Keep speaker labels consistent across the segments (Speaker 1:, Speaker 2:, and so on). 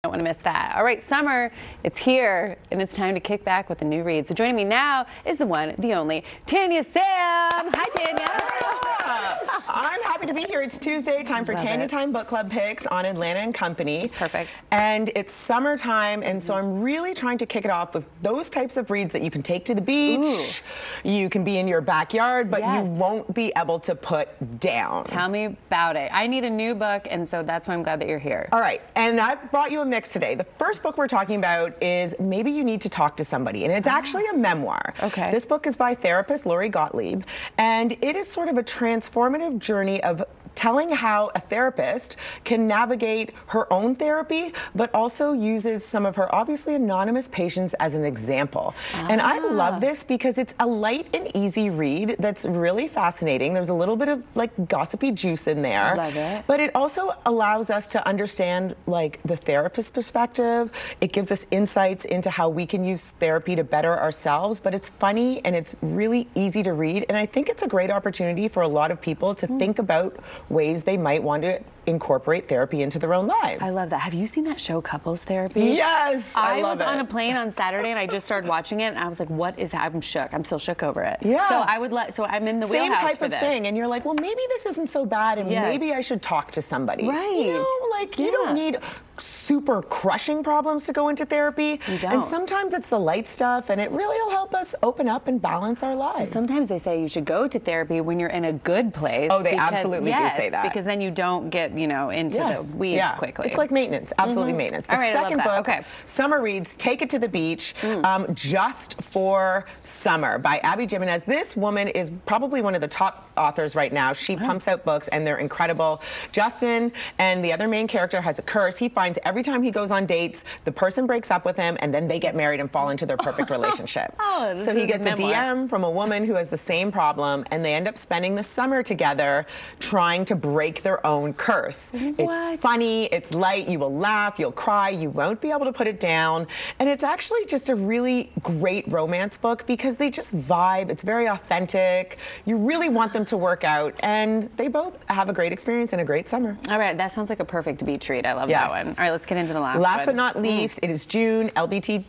Speaker 1: Don't want to miss that. All right, summer, it's here, and it's time to kick back with a new read. So joining me now is the one, the only, Tanya Sam. Hi, Tanya.
Speaker 2: I'm happy to be here. It's Tuesday, time for Tanya Time Book Club picks on Atlanta and Company.
Speaker 1: Perfect.
Speaker 2: And it's summertime, and so I'm really trying to kick it off with those types of reads that you can take to the beach. Ooh. You can be in your backyard, but you won't be able to put down.
Speaker 1: Tell me about it. I need a new book, and so that's why I'm glad that you're here.
Speaker 2: All right, and I've brought you a mix today. The first book we're talking about is Maybe You Need to Talk to Somebody, and it's actually a memoir.
Speaker 1: Okay.
Speaker 2: This book is by therapist Lori Gottlieb, and it is sort of a transformative journey of telling how a therapist can navigate her own therapy, but also uses some of her obviously anonymous patients as an example. And I love this because it's a light and easy read that's really fascinating. There's a little bit of like gossipy juice in there.
Speaker 1: Love it.
Speaker 2: But it also allows us to understand like the therapist's perspective. It gives us insights into how we can use therapy to better ourselves, but it's funny and it's really easy to read. And I think it's a great opportunity for a lot of people to think about ways they might want to incorporate therapy into their own lives.
Speaker 1: I love that. Have you seen that show, Couples Therapy?
Speaker 2: Yes, I love
Speaker 1: was on a plane on Saturday and I just started watching it and I was like, what is that? I'm shook. I'm still shook over it.
Speaker 2: Yeah.
Speaker 1: So I'm in the wheelhouse
Speaker 2: Same type
Speaker 1: for
Speaker 2: of
Speaker 1: this.
Speaker 2: thing. And you're like, well, maybe this isn't so bad and maybe I should talk to somebody.
Speaker 1: Right.
Speaker 2: You know, like you don't need super crushing problems to go into therapy.
Speaker 1: You don't.
Speaker 2: And sometimes it's the light stuff and it really will help us open up and balance our lives.
Speaker 1: Sometimes they say you should go to therapy when you're in a good place.
Speaker 2: Oh, they absolutely do say that.
Speaker 1: Because then you don't get, you know, into the weeds quickly.
Speaker 2: It's like maintenance, absolutely maintenance. The second book, Summer Reads, Take It to the Beach, Just for Summer by Abby Jimenez. This woman is probably one of the top authors right now. She pumps out books and they're incredible. Justin and the other main character has a curse. He finds every time he goes on dates, the person breaks up with him and then they get married and fall into their perfect relationship. So he gets a DM from a woman who has the same problem and they end up spending the summer together trying to break their own curse. It's funny, it's light, you will laugh, you'll cry, you won't be able to put it down. And it's actually just a really great romance book because they just vibe, it's very authentic. You really want them to work out and they both have a great experience and a great summer.
Speaker 1: All right, that sounds like a perfect beach read. I love that one. All right, let's get into the last one.
Speaker 2: Last but not least, it is June, LGBTQIA+.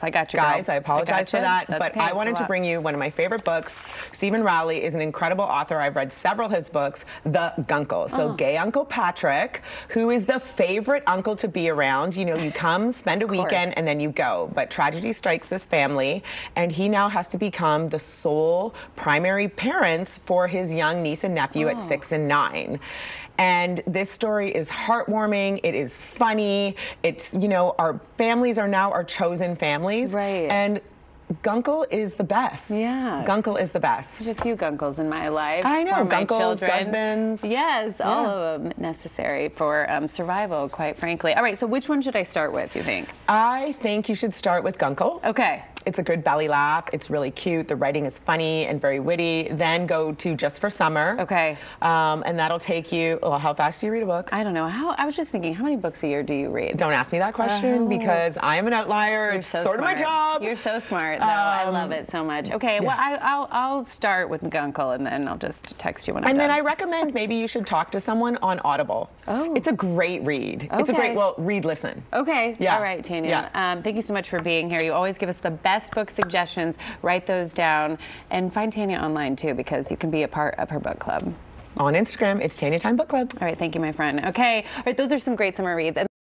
Speaker 1: I got you,
Speaker 2: guys. I apologize for that, but
Speaker 1: okay.
Speaker 2: I wanted to bring you one of my favorite books. Stephen Rowley is an incredible author. I've read several of his books. The Gunkle. So gay Uncle Patrick, who is the favorite uncle to be around. You know, you come, spend a weekend, and then you go. But tragedy strikes this family, and he now has to become the sole primary parents for his young niece and nephew at 6 and 9. And this story is heartwarming, it is funny, it's, you know, our families are now our chosen families.
Speaker 1: Right.
Speaker 2: And Gunkle is the best. Yeah. Gunkle is the best.
Speaker 1: There's a few Gunkles in my life.
Speaker 2: I know,
Speaker 1: Gunkles,
Speaker 2: husbands.
Speaker 1: Yes, all of them necessary for survival, quite frankly. All right, so which one should I start with, you think?
Speaker 2: I think you should start with Gunkle.
Speaker 1: Okay.
Speaker 2: It's a good belly laugh. It's really cute. The writing is funny and very witty. Then go to Just for Summer.
Speaker 1: Okay.
Speaker 2: And that'll take you, well, how fast do you read a book?
Speaker 1: I don't know. I was just thinking, how many books a year do you read?
Speaker 2: Don't ask me that question because I am an outlier. It's sort of my job.
Speaker 1: You're so smart, though. I love it so much. Okay, well, I'll start with Gunkle and then I'll just text you when I'm done.
Speaker 2: And then I recommend maybe you should talk to someone on Audible. Oh. It's a great read. Okay. It's a great, well, read, listen.
Speaker 1: Okay. Yeah. All right, Tanya. Yeah. Thank you so much for being here. You always give us the best book suggestions. Write those down and find Tanya online too because you can be a part of her book club.
Speaker 2: On Instagram, it's Tanya Time Book Club.
Speaker 1: All right, thank you, my friend. Okay, all right, those are some great summer reads.